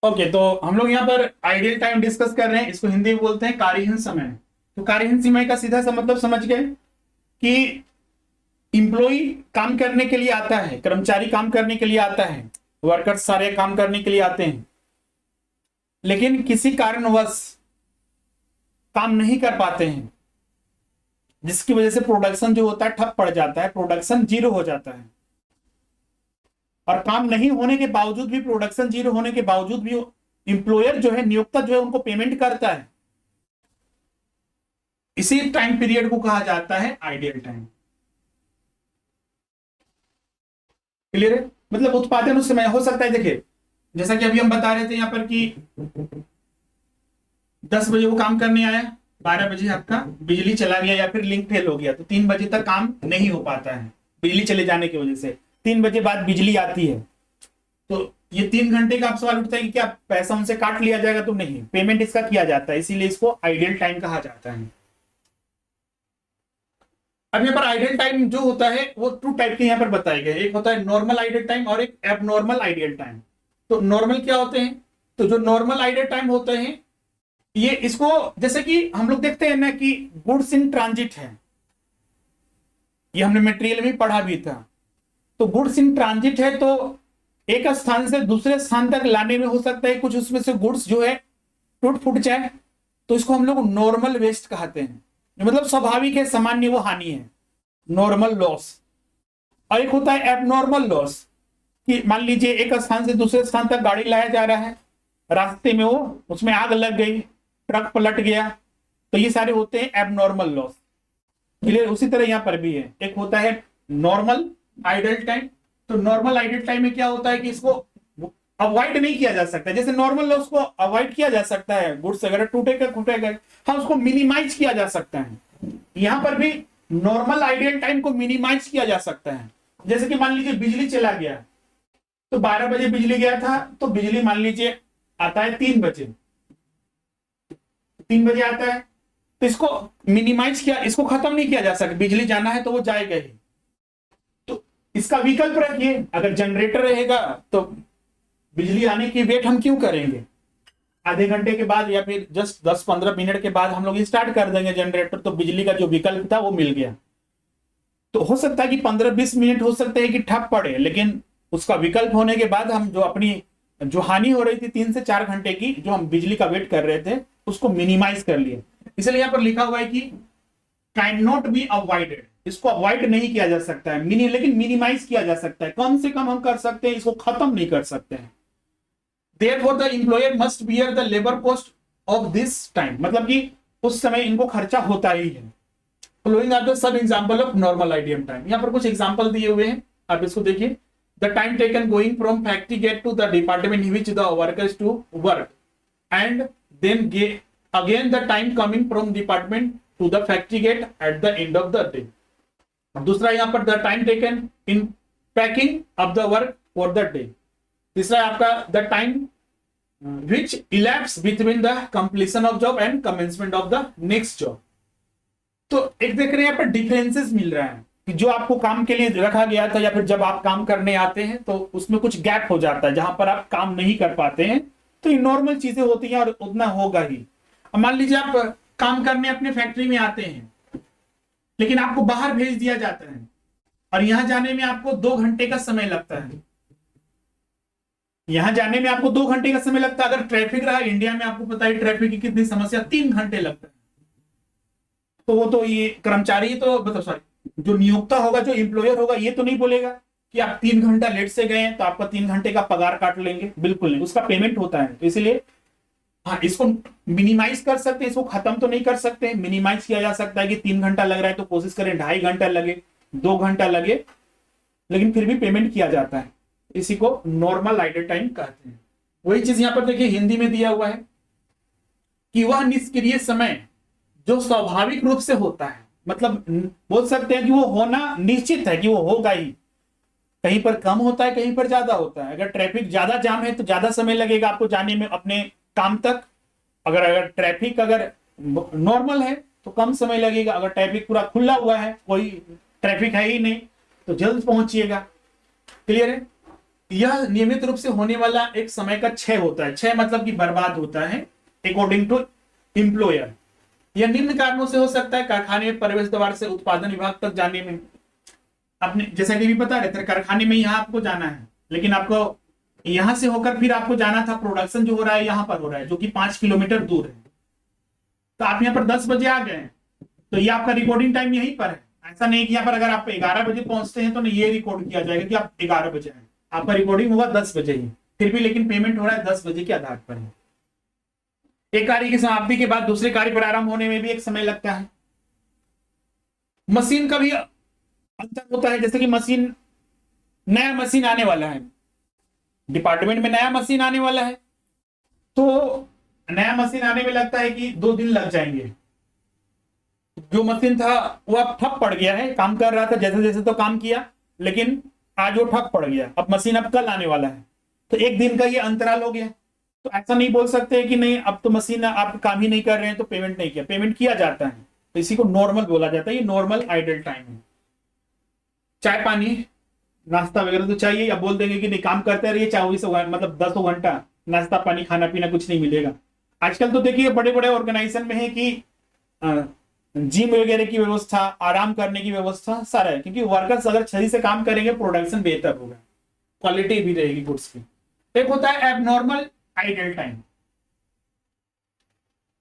Okay, तो हम लोग यहाँ पर आइडियल टाइम डिस्कस कर रहे हैं। इसको हिंदी में बोलते हैं कार्यहीन समय। तो कार्यहीन समय का सीधा सा मतलब समझ गए कि इंप्लॉई काम करने के लिए आता है, कर्मचारी काम करने के लिए आता है, वर्कर्स सारे काम करने के लिए आते हैं, लेकिन किसी कारणवश काम नहीं कर पाते हैं, जिसकी वजह से प्रोडक्शन जो होता है ठप पड़ जाता है, प्रोडक्शन जीरो हो जाता है। और काम नहीं होने के बावजूद भी, प्रोडक्शन जीरो होने के बावजूद भी इंप्लॉयर जो है, नियोक्ता जो है, उनको पेमेंट करता है। इसी टाइम पीरियड को कहा जाता है आइडियल टाइम। क्लियर है? मतलब उत्पादन उस समय हो सकता है, देखिए जैसा कि अभी हम बता रहे थे यहाँ पर कि 10 बजे वो काम करने आया, 12 बजे आपका बिजली चला गया या फिर लिंक फेल हो गया, तो 3 बजे तक काम नहीं हो पाता है बिजली चले जाने की वजह से। 3 बजे बाद बिजली आती है, तो ये 3 घंटे का आप सवाल उठता है कि क्या पैसा उनसे काट लिया जाएगा? तो नहीं, पेमेंट इसका किया जाता है, इसीलिए इसको आइडियल टाइम कहा जाता है। अब यहाँ पर आइडियल टाइम जो होता है वो 2 टाइप के यहाँ पर बताए गए। एक होता है नॉर्मल आइडियल टाइम और एक एबनॉर्मल आइडियल टाइम। तो नॉर्मल क्या होते हैं? तो जो नॉर्मल आइडियल टाइम होते हैं, ये इसको जैसे कि हम लोग देखते हैं ना कि गुड्स इन ट्रांजिट है, ये हमने मटेरियल में पढ़ा भी था। तो गुड्स इन ट्रांजिट है, तो एक स्थान से दूसरे स्थान तक लाने में हो सकता है कुछ उसमें से गुड्स जो है टूट फूट जाए, तो इसको हम लोग नॉर्मल वेस्ट कहते हैं। मतलब स्वाभाविक है, सामान्य वो हानि है, नॉर्मल लॉस। और एक होता है एबनॉर्मल लॉस, कि मान लीजिए एक स्थान से दूसरे स्थान तक गाड़ी लाया जा रहा है, रास्ते में वो उसमें आग लग गई, ट्रक पलट गया, तो ये सारे होते हैं एबनॉर्मल लॉस। क्लियर? उसी तरह यहां पर भी है, एक होता है नॉर्मल आइडियल टाइम। तो नॉर्मल आइडियल टाइम में क्या होता है कि इसको अवॉइड नहीं किया जा सकता। जैसे नॉर्मल लॉस को अवॉइड किया जा सकता है, गुड्स अगर टूटेगा फूटेगा, हाँ उसको मिनिमाइज किया जा सकता है। यहां पर भी नॉर्मल आइडियल टाइम को मिनिमाइज किया जा सकता है। जैसे कि मान लीजिए बिजली चला गया, तो 12 बजे बिजली गया था, तो बिजली मान लीजिए आता है 3 बजे, 3 बजे आता है, तो इसको मिनिमाइज किया, इसको खत्म नहीं किया जा सकता। बिजली जाना है तो वो जाएगा ही। तो इसका विकल्प रखिए, अगर जनरेटर रहेगा तो बिजली आने की वेट हम क्यों करेंगे? आधे घंटे के बाद या फिर जस्ट 10-15 मिनट के बाद हम लोग स्टार्ट कर देंगे जनरेटर, तो बिजली का जो विकल्प था वो मिल गया। तो हो सकता है कि 15-20 मिनट हो सकते हैं कि ठप पड़े, लेकिन उसका विकल्प होने के बाद हम जो अपनी जो हानि हो रही थी 3 से 4 घंटे की, जो हम बिजली का वेट कर रहे थे, उसको मिनिमाइज कर लिए। इसलिए यहां पर लिखा हुआ है कि कैन नॉट बी अवॉइडेड, इसको अवॉइड नहीं किया जा सकता है, लेकिन मिनिमाइज किया जा सकता है, कम से कम हम कर सकते हैं, इसको खत्म नहीं कर सकते हैं। Therefore, the employer must bear the labor cost of this time, मतलब कि उस समय इनको खर्चा होता ही है। Following are the some example of normal ideal time। यहाँ पर कुछ एग्जाम्पल दिए हुए हैं, आप इसको देखिए। The time taken going from factory gate to the department in which the workers to work, and then again the time coming from department to the factory gate at the end of the day। दूसरा यहाँ पर the time taken in packing of the work for the day। तीसरा आपका the time which elapse between the completion of job and commencement of the next job. तो एक देख रहे हैं यहाँ पर डिफरेंसेस मिल रहा है कि जो आपको काम के लिए रखा गया था या फिर जब आप काम करने आते हैं तो उसमें कुछ गैप हो जाता है, जहां पर आप काम नहीं कर पाते हैं। तो ये नॉर्मल चीजें होती हैं और उतना होगा ही। अब मान लीजिए आप काम करने अपने फैक्ट्री में आते हैं, लेकिन आपको बाहर भेज दिया जाता है और यहां जाने में आपको 2 घंटे का समय लगता है। यहां जाने में आपको 2 घंटे का समय लगता है। अगर ट्रैफिक रहा, इंडिया में आपको पता है ट्रैफिक की कितनी समस्या, 3 घंटे लगता है। तो वो तो ये कर्मचारी तो मतलब सॉरी जो नियोक्ता होगा, जो एम्प्लॉयर होगा, ये तो नहीं बोलेगा कि आप 3 घंटा लेट से गए हैं तो आपका 3 घंटे का पगार काट लेंगे, बिल्कुल नहीं, उसका पेमेंट होता है। तो इसलिए हाँ, इसको मिनिमाइज कर सकते हैं, इसको खत्म तो नहीं कर सकते, मिनिमाइज किया जा सकता है कि 3 घंटा लग रहा है तो कोशिश करें 2.5 घंटा लगे, 2 घंटा लगे, लेकिन फिर भी पेमेंट किया जाता है। इसी को नॉर्मल आइडियल टाइम कहते हैं। वही चीज यहां पर देखिए हिंदी में दिया हुआ है कि वह निष्क्रिय समय जो स्वाभाविक रूप से होता है, मतलब बोल सकते हैं कि वो होना निश्चित है कि वो होगा ही। कहीं पर कम होता है, कहीं पर ज्यादा होता है। अगर ट्रैफिक ज्यादा जाम है तो ज्यादा समय लगेगा आपको जाने में अपने काम तक। अगर ट्रैफिक अगर नॉर्मल है तो कम समय लगेगा। अगर ट्रैफिक पूरा खुला हुआ है, कोई ट्रैफिक है ही नहीं, तो जल्द पहुंचिएगा। क्लियर है? यह नियमित रूप से होने वाला एक समय का क्षय होता है। क्षय मतलब कि बर्बाद होता है अकॉर्डिंग टू एम्प्लॉयर। यह निम्न कारणों से हो सकता है: कारखाने में प्रवेश द्वार से उत्पादन विभाग तक जाने में, आपने जैसा कि भी बता रहे थे, कारखाने में यहाँ आपको जाना है, लेकिन आपको यहां से होकर फिर आपको जाना था, प्रोडक्शन जो हो रहा है यहां पर हो रहा है, जो कि 5 किलोमीटर दूर है। तो आप यहाँ पर 10 बजे आ गए, तो ये आपका रिकॉर्डिंग टाइम यहीं पर है। ऐसा नहीं कि यहाँ पर अगर आप 11 बजे पहुंचते हैं तो नहीं ये रिकॉर्ड किया जाएगा कि आप 11 बजे आए, आपका रिकॉर्डिंग होगा 10 बजे ही, फिर भी लेकिन पेमेंट हो रहा है 10 बजे के आधार पर है। एक कार्य की समाप्ति के बाद दूसरे कार्य प्रारंभ होने में भी एक समय लगता है। मशीन का भी अंतर होता है, जैसे कि मशीन, नया मशीन आने वाला है, डिपार्टमेंट में नया मशीन आने वाला है, तो नया मशीन आने में लगता है कि 2 दिन लग जाएंगे। जो मशीन था वो अब ठप पड़ गया है, काम कर रहा था जैसे जैसे तो काम किया, लेकिन आज वो ठप पड़ गया, अब मशीन अब कल आने वाला है, तो 1 दिन का ये अंतराल हो गया। तो ऐसा नहीं बोल सकते कि नहीं अब तो मशीन आप काम ही नहीं कर रहे हैं तो पेमेंट नहीं किया, पेमेंट किया जाता है। तो इसी को नॉर्मल बोला जाता है, ये नॉर्मल आइडल टाइम है। चाय पानी नाश्ता वगैरह तो चाहिए, या बोल देंगे कि नहीं काम करते रहिए 24 मतलब 10 घंटा, नाश्ता पानी खाना पीना कुछ नहीं मिलेगा। आजकल तो देखिए बड़े बड़े ऑर्गेनाइजेशन में है कि जिम वगैरह की व्यवस्था, आराम करने की व्यवस्था सारा है, क्योंकि वर्कर्स अगर सही से काम करेंगे प्रोडक्शन बेहतर होगा, क्वालिटी भी रहेगी गुड्स की। एक होता है abnormal idle time.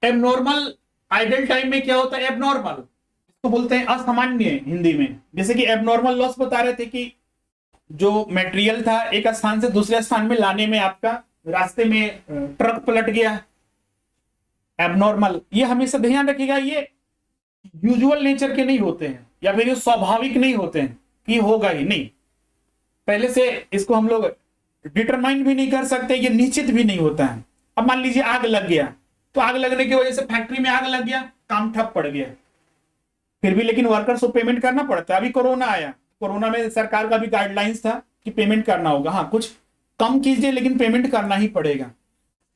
Abnormal idle time में क्या होता है? एबनॉर्मल तो बोलते हैं असामान्य हिंदी में। जैसे कि एबनॉर्मल लॉस बता रहे थे कि जो मटेरियल था एक स्थान से दूसरे स्थान में लाने में आपका रास्ते में ट्रक पलट गया, एबनॉर्मल। ये हमेशा ध्यान रखिएगा, ये यूजुअल नेचर के नहीं होते हैं, या फिर ये स्वाभाविक नहीं होते हैं कि होगा ही नहीं। पहले से इसको हम लोग डिटरमाइन भी नहीं कर सकते, ये निश्चित भी नहीं होता है। अब मान लीजिए आग लग गया, तो आग लगने की वजह से फैक्ट्री में आग लग गया, काम ठप पड़ गया, फिर भी लेकिन वर्कर्स को पेमेंट करना पड़ता है। अभी कोरोना आया, कोरोना में सरकार का भी गाइडलाइंस था कि पेमेंट करना होगा, हाँ कुछ कम कीजिए लेकिन पेमेंट करना ही पड़ेगा।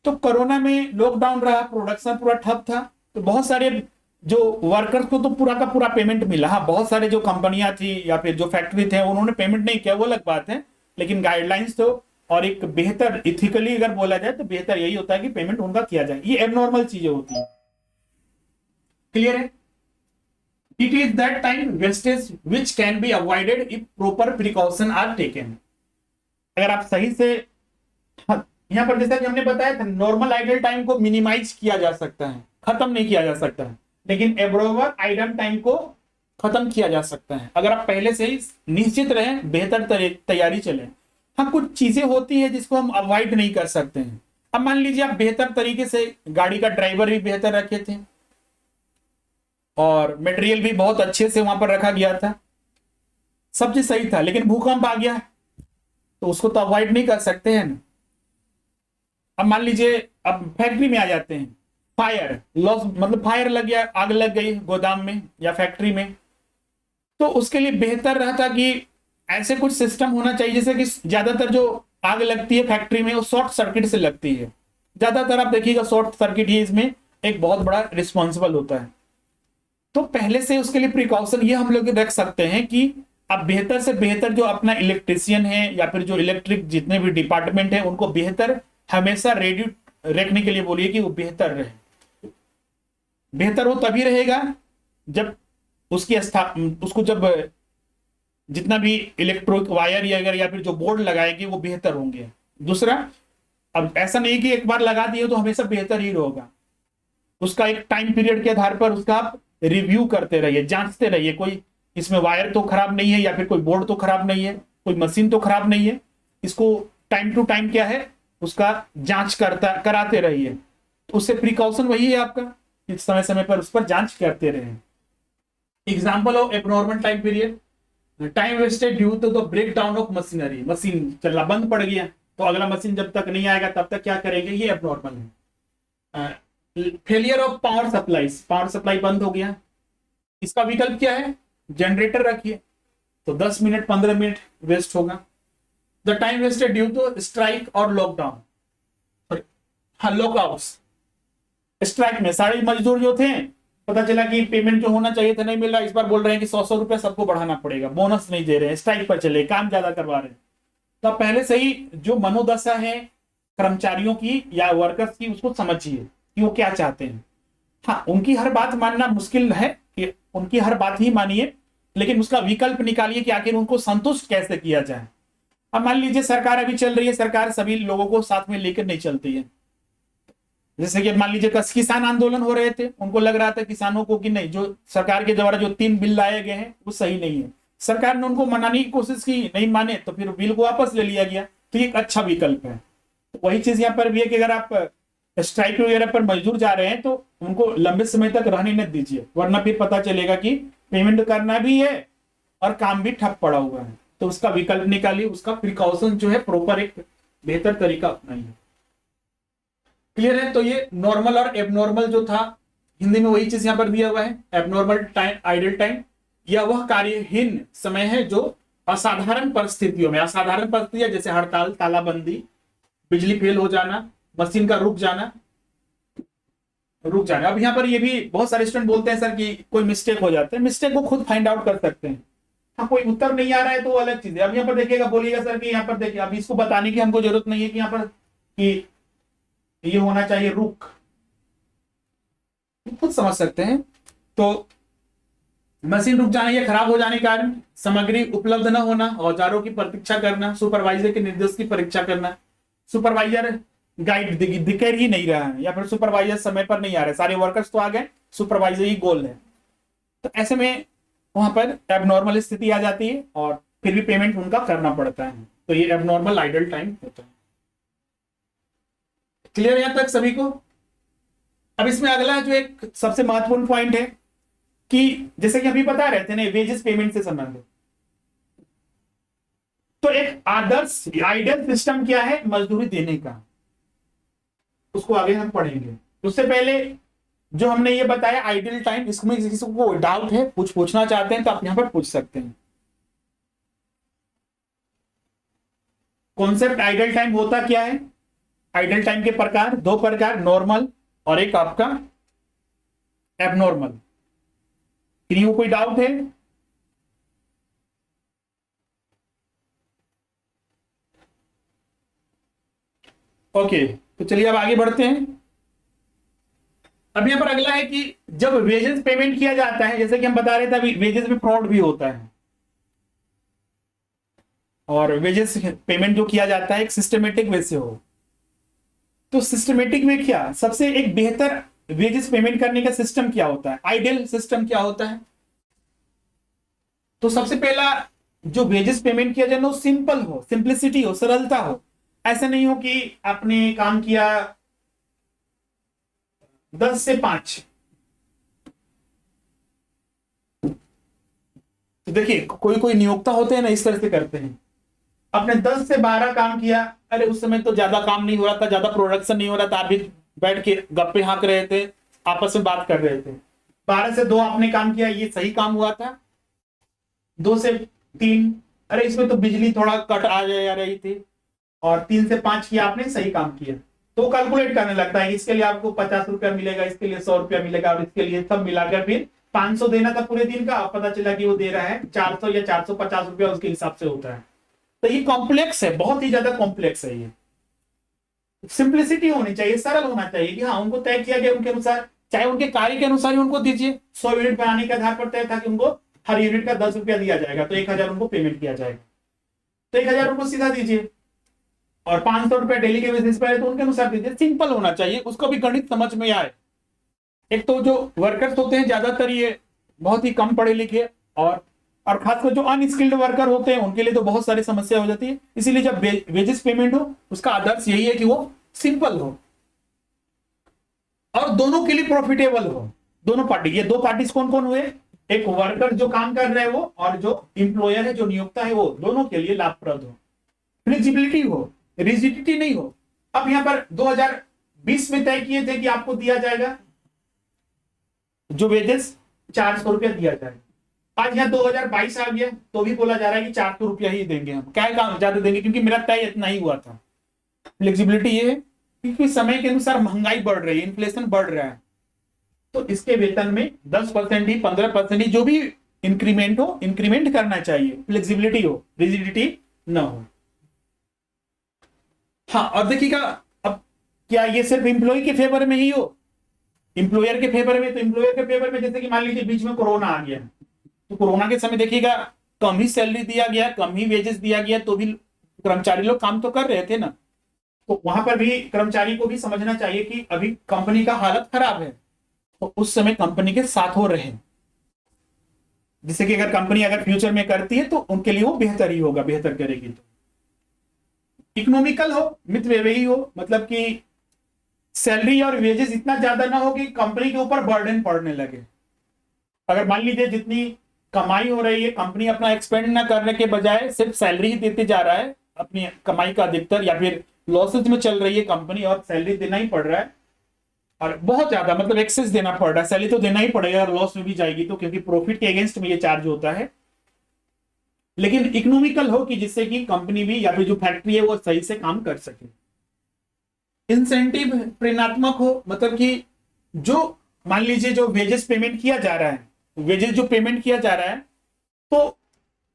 तो कोरोना में लॉकडाउन रहा, प्रोडक्शन पूरा ठप था, तो बहुत सारे जो वर्कर्स को तो पूरा का पूरा पेमेंट मिला। हाँ बहुत सारे जो कंपनियां थी या फिर जो फैक्ट्री थे उन्होंने पेमेंट नहीं किया, वो अलग बात है, लेकिन गाइडलाइंस तो और एक बेहतर इथिकली अगर बोला जाए तो बेहतर यही होता है कि पेमेंट उनका किया जाए। ये एबनॉर्मल चीजें होती है। क्लियर है? It is that time wastage which can be avoided if proper precaution are taken. अगर आप सही से, यहां पर जैसा कि हमने बताया था, नॉर्मल आइडल टाइम को मिनिमाइज किया जा सकता है, खत्म नहीं किया जा सकता है, लेकिन एब्नॉर्मल आइडल टाइम को खत्म किया जा सकता है अगर आप पहले से ही निश्चित रहें, बेहतर तैयारी चले। हाँ कुछ चीजें होती है जिसको हम अवॉइड नहीं कर सकते हैं। अब मान लीजिए आप बेहतर तरीके से गाड़ी का ड्राइवर भी बेहतर रखे थे और मटेरियल भी बहुत अच्छे से वहां पर रखा गया था, सब चीज सही था, लेकिन भूकंप आ गया तो उसको तो अवॉइड नहीं कर सकते हैं ना। अब मान लीजिए अब फैक्ट्री में आ जाते हैं, फायर लॉस मतलब फायर लग गया, आग लग गई गोदाम में या फैक्ट्री में, तो उसके लिए बेहतर रहता कि ऐसे कुछ सिस्टम होना चाहिए जैसे कि ज्यादातर जो आग लगती है फैक्ट्री में वो शॉर्ट सर्किट से लगती है। ज्यादातर आप देखिएगा शॉर्ट सर्किट ही इसमें एक बहुत बड़ा रिस्पॉन्सिबल होता है। तो पहले से उसके लिए प्रिकॉशन ये हम लोग रख सकते हैं कि अब बेहतर से बेहतर जो अपना इलेक्ट्रिशियन है या फिर जो इलेक्ट्रिक जितने भी डिपार्टमेंट है उनको बेहतर हमेशा रेडी रखने के लिए बोलिए कि वो बेहतर रहे। बेहतर हो तभी रहेगा जब उसको जब जितना भी इलेक्ट्रिक वायर या फिर जो बोर्ड लगाएंगे वो बेहतर होंगे। दूसरा, अब ऐसा नहीं कि एक बार लगा दिए तो हमेशा बेहतर ही होगा, उसका एक टाइम पीरियड के आधार पर उसका आप रिव्यू करते रहिए, जांचते रहिए, कोई इसमें वायर तो खराब नहीं है या फिर कोई बोर्ड तो खराब नहीं है, कोई मशीन तो खराब नहीं है। इसको टाइम टू टाइम क्या है उसका जांच कराते रहिए। तो उससे प्रिकॉशन वही है आपका, इस समय समय पर उस पर जांच करते रहे। Example of abnormal time period, time wasted due to the breakdown of machinery. Machine चलना बंद पड़ गया तो अगला मशीन जब तक नहीं आएगा तब तक क्या करेंगे, ये एबनॉर्मल है। Failure of power supply, power supply बंद हो गया, इसका विकल्प क्या है, जनरेटर रखिए तो 10 मिनट 15 मिनट वेस्ट होगा। The time wasted due to strike और लॉकडाउन, हाँ लॉकआउट्स। स्ट्राइक में सारे मजदूर जो थे पता चला कि पेमेंट जो होना चाहिए था नहीं मिल रहा, इस बार बोल रहे हैं कि 100 रुपए सबको बढ़ाना पड़ेगा, बोनस नहीं दे रहे हैं, स्ट्राइक पर चले, काम ज्यादा करवा रहे हैं, तो आप पहले से ही जो मनोदशा है कर्मचारियों की या वर्कर्स की उसको समझिए कि वो क्या चाहते हैं। हाँ, उनकी हर बात मानना मुश्किल है कि उनकी हर बात ही मानिए, लेकिन उसका विकल्प निकालिए कि आखिर उनको संतुष्ट कैसे किया जाए। अब मान लीजिए सरकार अभी चल रही है, सरकार सभी लोगों को साथ में लेकर नहीं चलती है। जैसे कि मान लीजिए किसान आंदोलन हो रहे थे, उनको लग रहा था किसानों को कि नहीं, जो सरकार के द्वारा जो 3 बिल लाए गए हैं वो सही नहीं है। सरकार ने उनको मनाने की कोशिश की, नहीं माने तो फिर बिल को वापस ले लिया गया। तो ये एक अच्छा विकल्प है। तो वही चीज यहाँ पर भी है कि अगर आप स्ट्राइक वगैरह पर मजदूर जा रहे हैं तो उनको लंबे समय तक रहने न दीजिए, वरना फिर पता चलेगा कि पेमेंट करना भी है और काम भी ठप पड़ा हुआ है। तो उसका विकल्प निकालिए, उसका प्रिकॉशन जो है प्रॉपर एक बेहतर तरीका अपनाइए। क्लियर है? तो ये नॉर्मल और एबनॉर्मल जो था, हिंदी में वही चीज यहां पर दिया हुआ है। एबनॉर्मल टाइम, आइडल टाइम, यह वह कार्यहीन समय है जो असाधारण परिस्थितियों में, असाधारण परिस्थितियां जैसे हड़ताल, तालाबंदी, बिजली फेल हो जाना, मशीन का रुक जाना। अब यहाँ पर ये भी बहुत सारे स्टूडेंट बोलते हैं सर कि कोई मिस्टेक हो जाता है। मिस्टेक को खुद फाइंड आउट कर सकते हैं। हाँ, कोई उत्तर नहीं आ रहा है तो वो अलग चीज है। अब यहाँ पर देखिएगा, बोलिएगा सर कि यहाँ पर देखिए, अब इसको बताने की हमको जरूरत नहीं है कि यहाँ पर कि ये होना चाहिए रुक, खुद समझ सकते हैं। तो मशीन रुक जाने या खराब हो जाने के कारण, सामग्री उपलब्ध न होना, औजारों की प्रतीक्षा करना, सुपरवाइजर के निर्देश की परीक्षा करना, सुपरवाइजर गाइड दिख ही नहीं रहा है, या फिर सुपरवाइजर समय पर नहीं आ रहे, सारे वर्कर्स तो आ गए, सुपरवाइजर ही गोल है। तो ऐसे में वहां पर एबनॉर्मल स्थिति आ जाती है और फिर भी पेमेंट उनका करना पड़ता है। तो ये एबनॉर्मल आइडल टाइम होता है। क्लियर यहां तक सभी को? अब इसमें अगला जो एक सबसे महत्वपूर्ण पॉइंट है कि जैसे कि अभी बता रहे थे ना, वेजेस पेमेंट से संबंधित। तो एक आदर्श आइडियल सिस्टम क्या है मजदूरी देने का, उसको आगे हम पढ़ेंगे। उससे पहले जो हमने ये बताया आइडियल टाइम, इसमें किसी को डाउट है, पूछना चाहते हैं तो आप यहां पर पूछ सकते हैं। कॉन्सेप्ट आइडियल टाइम होता क्या है? आइडियल टाइम के प्रकार, 2 प्रकार, नॉर्मल और एक आपका एबनॉर्मल। किन्हीं को कोई डाउट है? ओके, तो चलिए अब आगे बढ़ते हैं। अब यहां पर अगला है कि जब वेजेस पेमेंट किया जाता है, जैसे कि हम बता रहे थे, वेजेस में फ्रॉड भी होता है। और वेजेस पेमेंट जो किया जाता है एक सिस्टमेटिक वे से हो। तो सिस्टमेटिक में क्या, सबसे एक बेहतर वेजेस पेमेंट करने का सिस्टम क्या होता है, आइडियल सिस्टम क्या होता है? तो सबसे पहला जो वेजेस पेमेंट किया जाए वो सिंपल हो, सिंप्लिसिटी हो, सरलता हो। ऐसा नहीं हो कि आपने काम किया 10 से 5। तो देखिए कोई कोई नियोक्ता होते हैं ना, इस तरह से करते हैं। आपने 10 से 12 काम किया, अरे उस समय तो ज्यादा काम नहीं हो रहा था, ज्यादा प्रोडक्शन नहीं हो रहा था, आप भी बैठ के गप्पे हाँक रहे थे, आपस में बात कर रहे थे। 12 से 2 आपने काम किया, ये सही काम हुआ था। 2 से 3, अरे इसमें तो बिजली थोड़ा कट आ रही थी। और 3 से 5 किया आपने, सही काम किया। तो कैलकुलेट करने लगता है, इसके लिए आपको 50 रुपया मिलेगा, इसके लिए 100 रुपया मिलेगा, और इसके लिए सब मिलाकर फिर 500 देना था पूरे दिन का। पता चला कि वो दे रहा है 400 या 450 रुपया, उसके हिसाब से होता है। तो ये कॉम्प्लेक्स है, बहुत ही ज्यादा कॉम्प्लेक्स है। ये सिंप्लिसिटी होनी चाहिए, सरल होना चाहिए कि हाँ, उनको तय किया गया उनके अनुसार, चाहे उनके कार्य के अनुसार ही उनको दीजिए। 100 यूनिट बनाने के आधार पर तय था कि उनको हर यूनिट का 10 रुपया दिया जाएगा, तो 1000 उनको पेमेंट किया जाएगा। तो 1000 उनको सीधा दीजिए, और 500 रुपया डेली के बेसिस पर है तो उनके अनुसार दीजिए। सिंपल होना चाहिए, उसको भी गणित समझ में आए। एक तो जो वर्कर्स होते हैं ज्यादातर ये बहुत ही कम पढ़े लिखे, और खासकर जो अनस्किल्ड वर्कर होते हैं उनके लिए तो बहुत सारी समस्या हो जाती है। इसीलिए जब वेजेस पेमेंट हो, उसका आदर्श यही है कि वो सिंपल हो और दोनों के लिए प्रॉफिटेबल हो। दोनों पार्टी, ये 2 पार्टीज कौन कौन हुए? एक वर्कर जो काम कर रहे हैं वो, और जो इंप्लॉयर है, जो नियोक्ता है वो, दोनों के लिए लाभप्रद हो। फ्लेक्सिबिलिटी हो, रिजिडिटी नहीं हो। अब यहां पर 2020 में तय किए थे कि आपको दिया जाएगा जो वेजेस 400 रुपया दिया जाएगा। आज यहाँ 2022 आ गया तो भी बोला जा रहा है कि 400 रुपया ही देंगे हम। क्या काम ज्यादा देंगे, क्योंकि मेरा तय इतना ही हुआ था। फ्लेक्सिबिलिटी ये है क्योंकि समय के अनुसार महंगाई बढ़ रही है, इन्फ्लेशन बढ़ रहा है, तो इसके वेतन में 10% ही, 15% ही, जो भी इंक्रीमेंट हो, इंक्रीमेंट करना चाहिए। फ्लेक्सिबिलिटी हो, रिजिडिटी ना हो। हाँ, और देखिएगा अब क्या ये सिर्फ एम्प्लॉय के फेवर में ही हो, एम्प्लॉयर के फेवर में, तो एम्प्लॉयर के फेवर में जैसे कि मान लीजिए बीच में कोरोना आ गया, तो कोरोना के समय देखिएगा कम ही सैलरी दिया गया, कम ही वेजेस दिया गया, तो भी कर्मचारी लोग काम तो कर रहे थे ना। तो वहां पर भी कर्मचारी को भी समझना चाहिए कि अभी कंपनी का हालत खराब है, तो उस समय कंपनी के साथ हो रहे, जिससे कि अगर कंपनी अगर फ्यूचर में करती है तो उनके लिए वो बेहतर ही होगा, बेहतर करेगी। तो इकोनॉमिकल हो, मित्र वही हो, मतलब कि सैलरी और वेजेस इतना ज्यादा ना हो कि कंपनी के ऊपर बर्डन पड़ने लगे। अगर मान लीजिए जितनी कमाई हो रही है, कंपनी अपना एक्सपेंड ना करने के बजाय सिर्फ सैलरी ही देते जा रहा है अपनी कमाई का अधिकतर, या फिर लॉसेज में चल रही है कंपनी और सैलरी देना ही पड़ रहा है, और बहुत ज्यादा मतलब एक्सेस देना पड़ रहा है, सैलरी तो देना ही पड़ेगा अगर लॉस में भी जाएगी तो, क्योंकि प्रॉफिट के अगेंस्ट में ये चार्ज होता है। लेकिन इकोनॉमिकल हो कि जिससे कि कंपनी भी या फिर जो फैक्ट्री है वो सही से काम कर सके। इंसेंटिव प्रेरणात्मक हो, मतलब कि जो मान लीजिए जो वेजेस पेमेंट किया जा रहा है, वेजेस जो पेमेंट किया जा रहा है, तो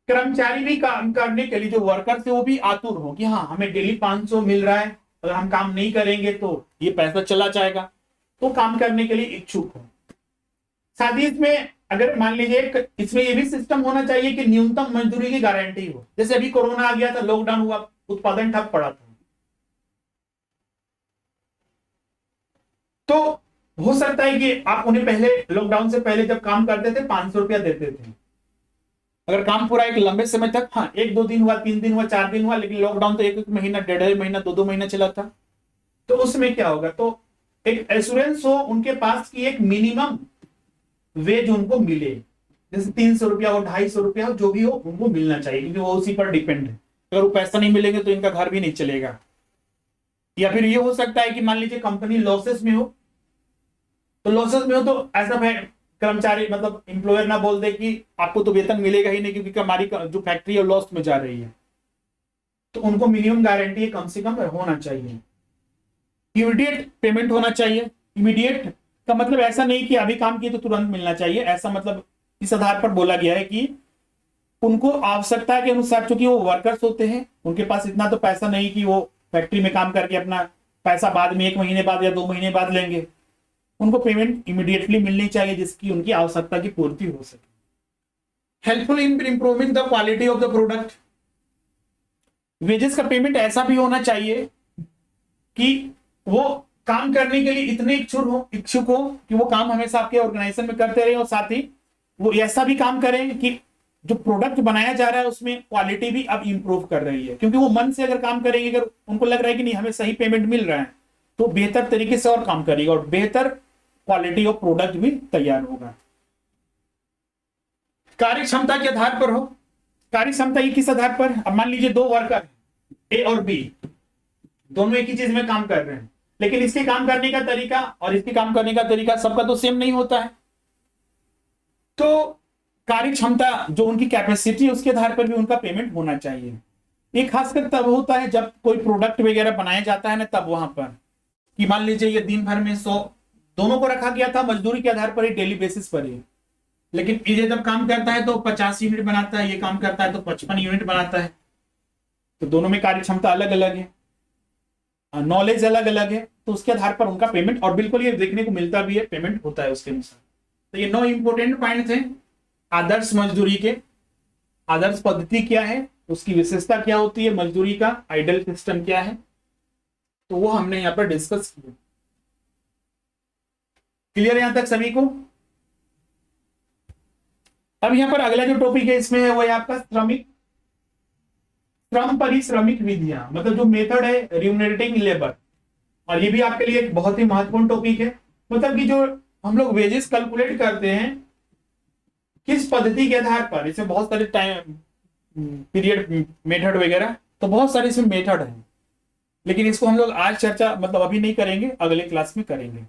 कर्मचारी भी काम करने के लिए जो वर्कर्स है वो भी आतुर हो कि हाँ हमें डेली 500 मिल रहा है, अगर हम काम नहीं करेंगे तो ये पैसा चला जाएगा, तो काम करने के लिए इच्छुक हो। साथ ही इसमें अगर मान लीजिए इसमें ये भी सिस्टम होना चाहिए कि न्यूनतम मजदूरी की गारंटी हो। जैसे अभी कोरोना आ गया था, लॉकडाउन हुआ, उत्पादन ठप पड़ा था, तो हो सकता है कि आप उन्हें पहले लॉकडाउन से पहले जब काम करते थे 500 रुपया देते थे, अगर काम पूरा एक लंबे समय तक, हाँ 1-2 दिन हुआ, 3 दिन हुआ, 4 दिन हुआ, लेकिन लॉकडाउन तो 1-1 महीना, 1.5 महीना, 2-2 महीना चला था, तो उसमें क्या होगा, तो एक एश्योरेंस हो उनके पास की एक मिनिमम वेज उनको मिले, जैसे 300 रुपया हो, 250 रुपया हो, जो भी हो उनको मिलना चाहिए, क्योंकि वो उसी पर डिपेंड है। अगर वो पैसा नहीं मिलेंगे तो इनका घर भी नहीं चलेगा। या फिर ये हो सकता है कि मान लीजिए कंपनी लॉसेस में हो, तो लॉसेस में हो तो ऐसा कर्मचारी मतलब एम्प्लॉयर ना बोल दे कि आपको तो वेतन मिलेगा ही नहीं क्योंकि हमारी जो फैक्ट्री है लॉस में जा रही है, तो उनको मिनिमम गारंटी कम से कम होना चाहिए। इमीडिएट पेमेंट होना चाहिए। इमीडिएट का मतलब ऐसा नहीं कि अभी काम किए तो तुरंत मिलना चाहिए, ऐसा मतलब इस आधार पर बोला गया है कि उनको आवश्यकता के अनुसार, चूंकि वो वर्कर्स होते हैं, उनके पास इतना तो पैसा नहीं कि वो फैक्ट्री में काम करके अपना पैसा बाद में 1 महीने बाद या 2 महीने बाद लेंगे, उनको पेमेंट इमीडिएटली मिलनी चाहिए जिसकी उनकी आवश्यकता की पूर्ति हो सके। Helpful in improving the quality of the product. Wages का पेमेंट ऐसा भी होना चाहिए कि वो काम करने के लिए इतने इच्छुक हो कि वो काम हमेशा आपके ऑर्गेनाइजेशन में करते रहे, और साथ ही वो ऐसा भी काम करें कि जो प्रोडक्ट बनाया जा रहा है उसमें क्वालिटी भी अब इंप्रूव कर रही है, क्योंकि वो मन से अगर काम करेंगे, अगर उनको लग रहा है कि नहीं हमें सही पेमेंट मिल रहा है, तो बेहतर तरीके से और काम करेगा और बेहतर क्वालिटी ऑफ प्रोडक्ट भी तैयार होगा। कार्य क्षमता के आधार पर हो। कार्य क्षमता किस आधार पर, अब मान लीजिए 2 वर्कर ए और बी दोनों एक ही चीज में काम कर रहे हैं, लेकिन इसके काम करने का तरीका और इसके काम करने का तरीका सबका तो सेम नहीं होता है, तो कार्य क्षमता जो उनकी कैपेसिटी है उसके आधार पर भी उनका पेमेंट होना चाहिए। ये खासकर तब होता है जब कोई प्रोडक्ट वगैरह बनाया जाता है ना, तब वहां पर कि मान लीजिए ये दिन भर में 100 दोनों को रखा गया था मजदूरी के आधार पर ही, डेली बेसिस पर ही, लेकिन ये जब काम करता है तो 50 यूनिट बनाता है, ये काम करता है तो 55 यूनिट बनाता है, तो दोनों में कार्य क्षमता अलग अलग है, नॉलेज अलग अलग है, तो उसके आधार पर उनका पेमेंट, और बिल्कुल ये देखने को मिलता भी है, पेमेंट होता है उसके अनुसार। तो ये 9 इंपोर्टेंट पॉइंट थे आदर्श मजदूरी के। आदर्श पद्धति क्या है, उसकी विशेषता क्या होती है, मजदूरी का आइडल सिस्टम क्या है, तो वो हमने यहां पर डिस्कस किया। क्लियर यहां तक सभी को? अब यहां पर अगला जो टॉपिक है इसमें है वो है आपका श्रम परिश्रमिक विधियां, मतलब जो मेथड है रिम्यूनरेटिंग लेबर, और ये भी आपके लिए एक बहुत ही महत्वपूर्ण टॉपिक है। मतलब कि जो हम लोग वेजेस कैलकुलेट करते हैं किस पद्धति के आधार पर, इसमें बहुत सारे टाइम पीरियड मेथड वगैरह, तो बहुत सारे इसमें मेथड है, लेकिन इसको हम लोग आज चर्चा मतलब अभी नहीं करेंगे, अगले क्लास में करेंगे।